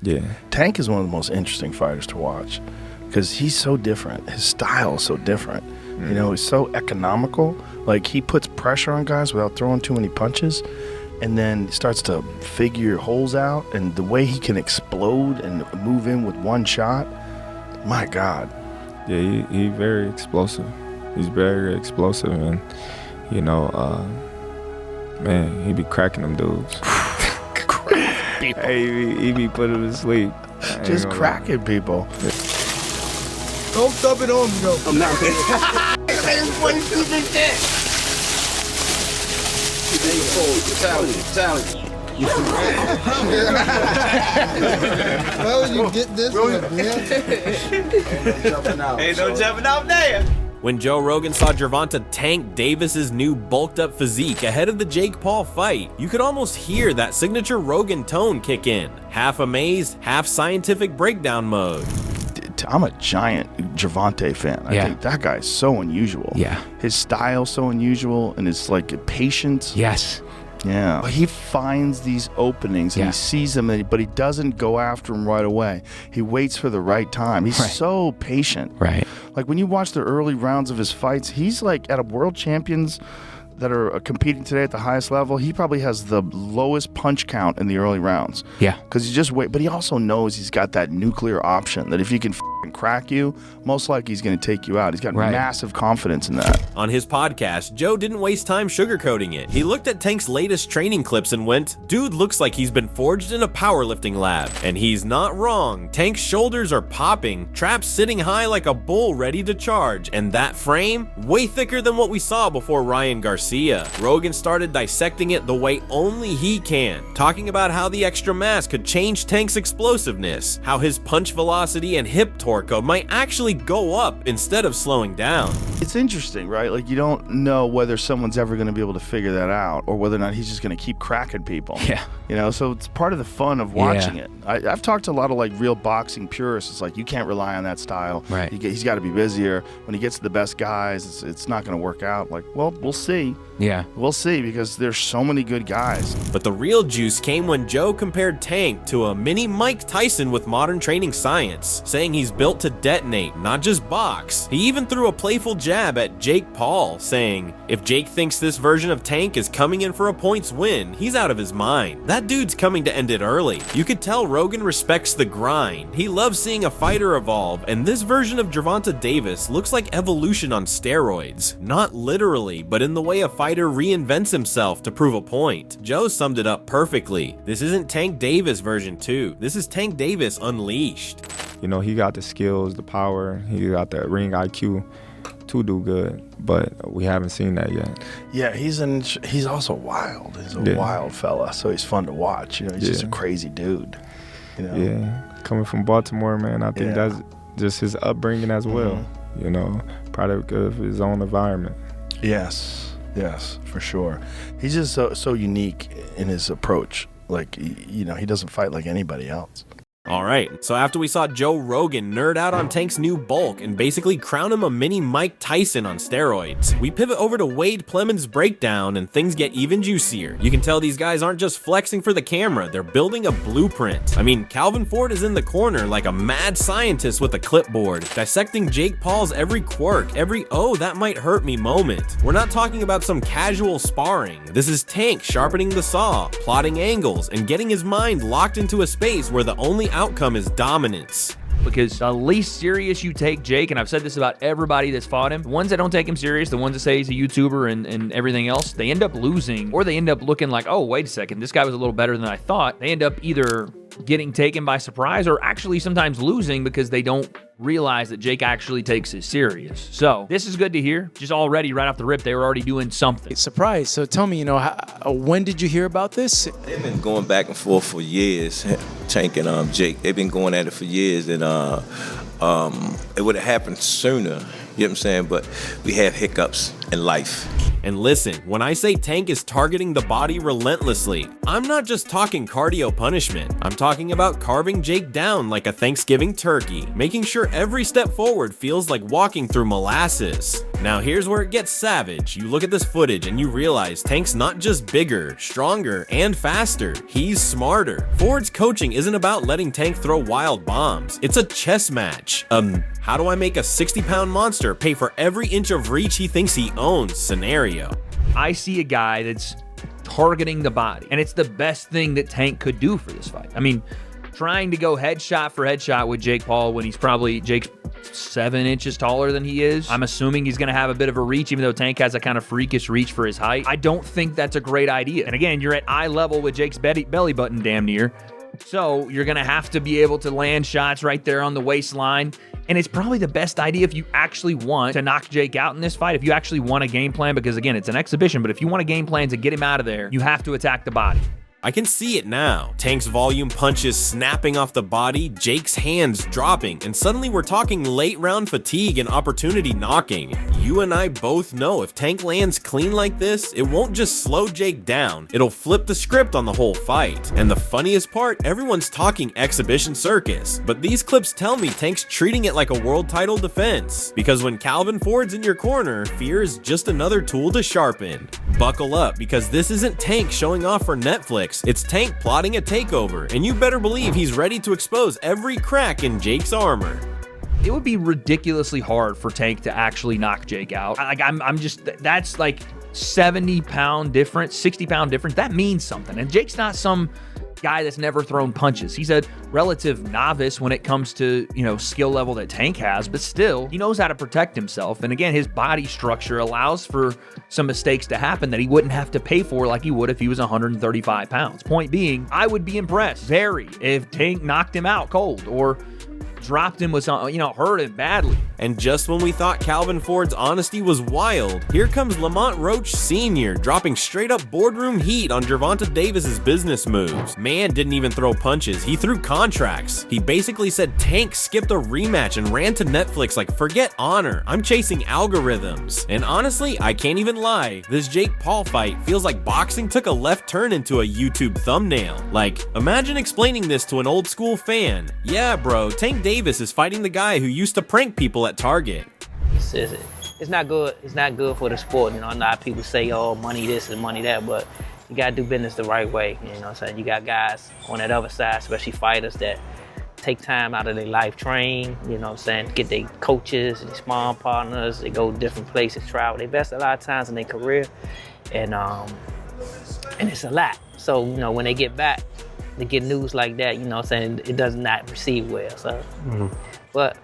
Yeah. Tank is one of the most interesting fighters to watch because he's so different. His style is so different. You know, he's so economical. Like, he puts pressure on guys without throwing too many punches, and then starts to figure holes out. And the way he can explode and move in with one shot, my God. Yeah, he very explosive. He's very explosive, and you know, man, he be cracking them dudes. Hey, he be putting them to sleep. Just cracking people. Don't stub it on me, though. I'm not. Well, you get this one, man. Ain't no jumping out there. When Joe Rogan saw Gervonta tank Davis's new bulked up physique ahead of the Jake Paul fight, you could almost hear that signature Rogan tone kick in. Half amazed, half scientific breakdown mode. I'm a giant Gervonta fan. I think that guy's so unusual. Yeah. His style's so unusual, and his like patience. Yes. Yeah. He finds these openings and he sees them, but he doesn't go after them right away. He waits for the right time. He's so patient. Right. Like when you watch the early rounds of his fights, he's like at a world champions that are competing today at the highest level, he probably has the lowest punch count in the early rounds. Yeah. Because he just wait, but he also knows he's got that nuclear option that if he can crack you, most likely he's going to take you out. He's got massive confidence in that. On his podcast, Joe didn't waste time sugarcoating it. He looked at Tank's latest training clips and went, dude looks like he's been forged in a powerlifting lab. And he's not wrong. Tank's shoulders are popping, traps sitting high like a bull ready to charge, and that frame, way thicker than what we saw before Ryan Garcia. Rogan started dissecting it the way only he can, talking about how the extra mass could change Tank's explosiveness, how his punch velocity and hip torque might actually go up instead of slowing down. It's interesting, right? Like, you don't know whether someone's ever going to be able to figure that out or whether or not he's just going to keep cracking people. Yeah. You know, so it's part of the fun of watching it. I've talked to a lot of like real boxing purists. It's like, you can't rely on that style. Right. He's got to be busier. When he gets to the best guys, it's not going to work out. Like, well, we'll see. Yeah. We'll see, because there's so many good guys. But the real juice came when Joe compared Tank to a mini Mike Tyson with modern training science, saying he's built to detonate, not just box. He even threw a playful jab at Jake Paul, saying, if Jake thinks this version of Tank is coming in for a points win, he's out of his mind. That dude's coming to end it early. You could tell Rogan respects the grind. He loves seeing a fighter evolve, and this version of Gervonta Davis looks like evolution on steroids. Not literally, but in the way a fighter reinvents himself to prove a point. Joe summed it up perfectly. This isn't Tank Davis version 2. This is Tank Davis unleashed. You know, he got the skills, the power, he got the ring IQ to do good, but we haven't seen that yet. Yeah, he's also wild. He's a wild fella, so he's fun to watch. You know, he's just a crazy dude. You know? Yeah, coming from Baltimore, man, I think that's just his upbringing as well. You know, product of his own environment. Yes, for sure. He's just so unique in his approach. Like, you know, he doesn't fight like anybody else. Alright, so after we saw Joe Rogan nerd out on Tank's new bulk and basically crown him a mini Mike Tyson on steroids, we pivot over to Wade Plemons' breakdown and things get even juicier. You can tell these guys aren't just flexing for the camera, they're building a blueprint. I mean, Calvin Ford is in the corner like a mad scientist with a clipboard, dissecting Jake Paul's every quirk, every "oh, that might hurt me" moment. We're not talking about some casual sparring. This is Tank sharpening the saw, plotting angles, and getting his mind locked into a space where the only outcome is dominance. Because the least serious you take Jake, and I've said this about everybody that's fought him, the ones that don't take him serious, the ones that say he's a YouTuber and everything else, they end up losing, or they end up looking like, oh, wait a second, this guy was a little better than I thought. They end up either getting taken by surprise or actually sometimes losing because they don't realize that Jake actually takes it serious. So this is good to hear. Just already right off the rip, they were already doing something. Surprise. So tell me, you know, when did you hear about this? They've been going back and forth for years, Tank and Jake. They've been going at it for years, and it would have happened sooner, you know what I'm saying? But we have hiccups in life. And listen, when I say Tank is targeting the body relentlessly, I'm not just talking cardio punishment. I'm talking about carving Jake down like a Thanksgiving turkey, making sure swear every step forward feels like walking through molasses. Now here's where it gets savage. You look at this footage and you realize Tank's not just bigger, stronger, and faster, he's smarter. Ford's coaching isn't about letting Tank throw wild bombs, it's a chess match. How do I make a 60-pound monster pay for every inch of reach he thinks he owns scenario? I see a guy that's targeting the body, and it's the best thing that Tank could do for this fight. I mean, trying to go headshot for headshot with Jake Paul when Jake's 7 inches taller than he is. I'm assuming he's going to have a bit of a reach, even though Tank has a kind of freakish reach for his height. I don't think that's a great idea. And again, you're at eye level with Jake's belly button damn near. So you're going to have to be able to land shots right there on the waistline. And it's probably the best idea if you actually want to knock Jake out in this fight, if you actually want a game plan, because again, it's an exhibition, but if you want a game plan to get him out of there, you have to attack the body. I can see it now. Tank's volume punches snapping off the body, Jake's hands dropping, and suddenly we're talking late round fatigue and opportunity knocking. You and I both know if Tank lands clean like this, it won't just slow Jake down, it'll flip the script on the whole fight. And the funniest part, everyone's talking exhibition circus, but these clips tell me Tank's treating it like a world title defense. Because when Calvin Ford's in your corner, fear is just another tool to sharpen. Buckle up, because this isn't Tank showing off for Netflix. It's Tank plotting a takeover, and you better believe he's ready to expose every crack in Jake's armor. It would be ridiculously hard for Tank to actually knock Jake out. That's like 70-pound difference, 60-pound difference. That means something. And Jake's not some guy that's never thrown punches. He's a relative novice when it comes to, skill level that Tank has, but still, he knows how to protect himself. And again, his body structure allows for some mistakes to happen that he wouldn't have to pay for like he would if he was 135 pounds. Point being, I would be impressed, if Tank knocked him out cold or dropped him with something, hurt him badly. And just when we thought Calvin Ford's honesty was wild, here comes Lamont Roach Sr. dropping straight up boardroom heat on Gervonta Davis's business moves. Man didn't even throw punches, he threw contracts. He basically said Tank skipped a rematch and ran to Netflix like, forget honor, I'm chasing algorithms. And honestly, I can't even lie, this Jake Paul fight feels like boxing took a left turn into a YouTube thumbnail. Like, imagine explaining this to an old school fan. Yeah bro, Tank Davis is fighting the guy who used to prank people at Target. It's not good. It's not good for the sport. A lot of people say, oh, money this and money that, but you gotta do business the right way. You know what I'm saying? You got guys on that other side, especially fighters, that take time out of their life, train, get their coaches and their sparring partners, they go different places, travel. They invest a lot of times in their career, and it's a lot. So, when they get back, they get news like that, it does not receive well. So, but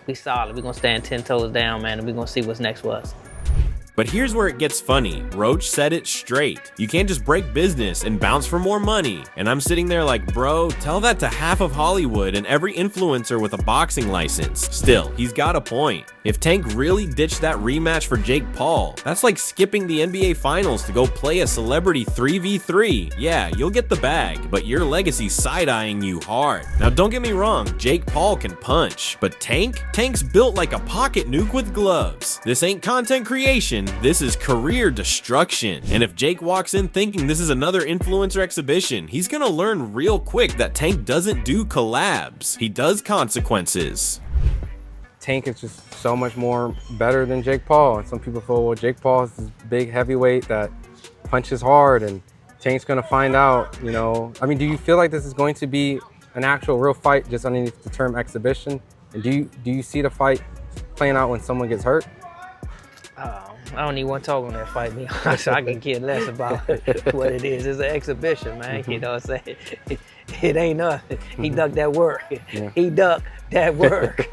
we solid. We're gonna stand 10 toes down, man, and we're gonna see what's next for us. But here's where it gets funny. Roach said it straight. You can't just break business and bounce for more money. And I'm sitting there like, bro, tell that to half of Hollywood and every influencer with a boxing license. Still, he's got a point. If Tank really ditched that rematch for Jake Paul, that's like skipping the NBA Finals to go play a celebrity 3v3. Yeah, you'll get the bag, but your legacy's side-eyeing you hard. Now don't get me wrong, Jake Paul can punch, but Tank's built like a pocket nuke with gloves. This ain't content creation, this is career destruction. And if Jake walks in thinking this is another influencer exhibition, he's gonna learn real quick that Tank doesn't do collabs, he does consequences. Tank is just so much more better than Jake Paul. And some people feel, well, Jake Paul is this big heavyweight that punches hard, and Tank's gonna find out, I mean, do you feel like this is going to be an actual real fight just underneath the term exhibition? And do you see the fight playing out when someone gets hurt? I don't even want to talk on that fight, man. So I can care less about what it is. It's an exhibition, man. You know what I'm saying? It ain't nothing. He ducked that work. Yeah. He ducked that work.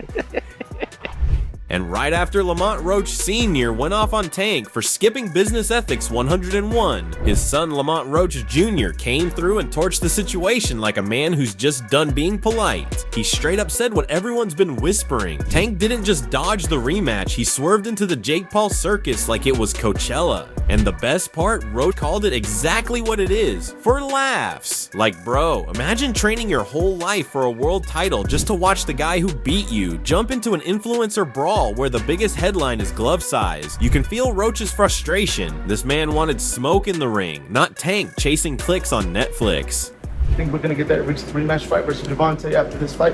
And right after Lamont Roach Sr. went off on Tank for skipping Business Ethics 101, his son Lamont Roach Jr. came through and torched the situation like a man who's just done being polite. He straight up said what everyone's been whispering. Tank didn't just dodge the rematch, he swerved into the Jake Paul circus like it was Coachella. And the best part, Roach called it exactly what it is, for laughs. Like, bro, imagine training your whole life for a world title just to watch the guy who beat you jump into an influencer brawl where the biggest headline is glove size. You can feel Roach's frustration. This man wanted smoke in the ring, not Tank chasing clicks on Netflix. You think we're gonna get that rematch fight versus Gervonta after this fight?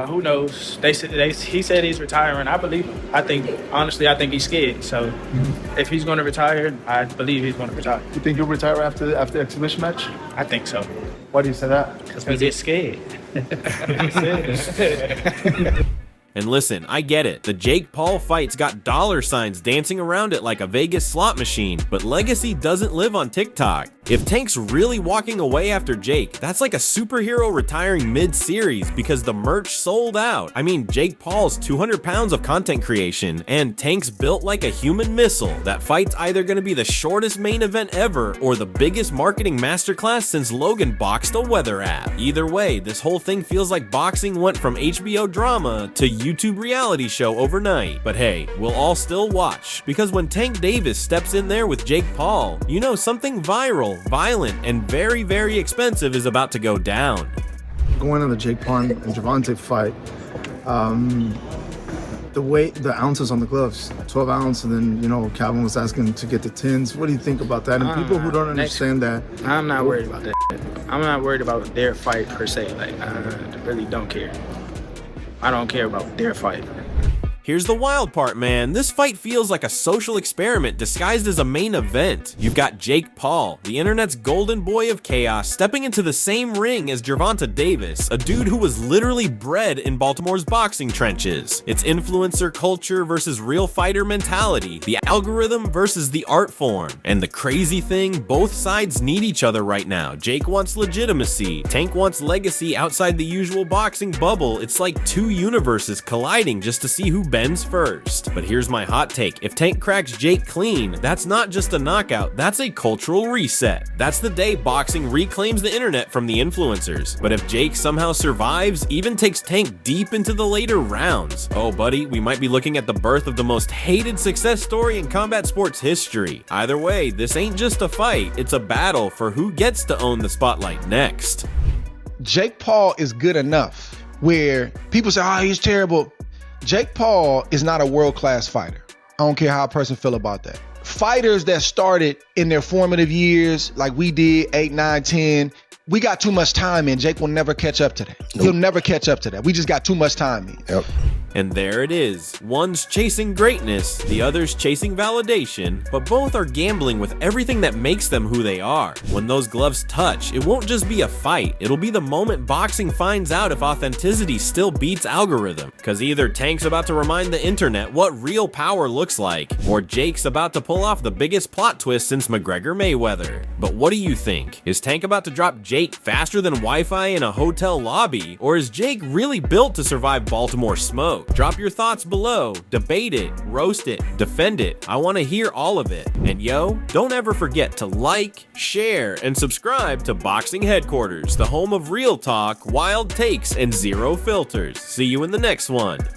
Who knows? He said he's retiring. I believe him. I think he's scared. So if he's going to retire, I believe he's going to retire. You think you'll retire after the exhibition match? I think so. Why do you say that? Because we get scared. And listen, I get it. The Jake Paul fight's got dollar signs dancing around it like a Vegas slot machine, but legacy doesn't live on TikTok. If Tank's really walking away after Jake, that's like a superhero retiring mid-series because the merch sold out. I mean, Jake Paul's 200 pounds of content creation, and Tank's built like a human missile. That fight's either gonna be the shortest main event ever or the biggest marketing masterclass since Logan boxed a weather app. Either way, this whole thing feels like boxing went from HBO drama to YouTube reality show overnight. But hey, we'll all still watch, because when Tank Davis steps in there with Jake Paul, you know something viral, violent, and very, very expensive is about to go down. Going on the Jake Paul and Gervonta fight, the weight, the ounces on the gloves, 12 ounce, and then, you know, Calvin was asking to get the 10s. What do you think about that? And people who don't understand that. I'm not worried about that. I'm not worried about their fight per se. Like, I really don't care. I don't care about their fight. Here's the wild part, man. This fight feels like a social experiment disguised as a main event. You've got Jake Paul, the internet's golden boy of chaos, stepping into the same ring as Gervonta Davis, a dude who was literally bred in Baltimore's boxing trenches. It's influencer culture versus real fighter mentality, the algorithm versus the art form. And the crazy thing, both sides need each other right now. Jake wants legitimacy, Tank wants legacy outside the usual boxing bubble. It's like two universes colliding just to see who bends first. But here's my hot take. If Tank cracks Jake clean, that's not just a knockout, that's a cultural reset. That's the day boxing reclaims the internet from the influencers. But if Jake somehow survives, even takes Tank deep into the later rounds, oh buddy, we might be looking at the birth of the most hated success story in combat sports history. Either way, this ain't just a fight, it's a battle for who gets to own the spotlight next. Jake Paul is good enough where people say, oh, he's terrible. Jake Paul is not a world-class fighter. I don't care how a person feel about that. Fighters that started in their formative years, like we did, 8, 9, 10, we got too much time in. Jake will never catch up to that. Nope. He'll never catch up to that. We just got too much time in. Yep. And there it is. One's chasing greatness, the other's chasing validation, but both are gambling with everything that makes them who they are. When those gloves touch, it won't just be a fight, it'll be the moment boxing finds out if authenticity still beats algorithm. Cause either Tank's about to remind the internet what real power looks like, or Jake's about to pull off the biggest plot twist since McGregor Mayweather. But what do you think? Is Tank about to drop Jake faster than Wi-Fi in a hotel lobby? Or is Jake really built to survive Baltimore smoke? Drop your thoughts below, debate it, roast it, defend it. I want to hear all of it. And yo, don't ever forget to like, share, and subscribe to Boxing Headquarters, the home of real talk, wild takes, and zero filters. See you in the next one.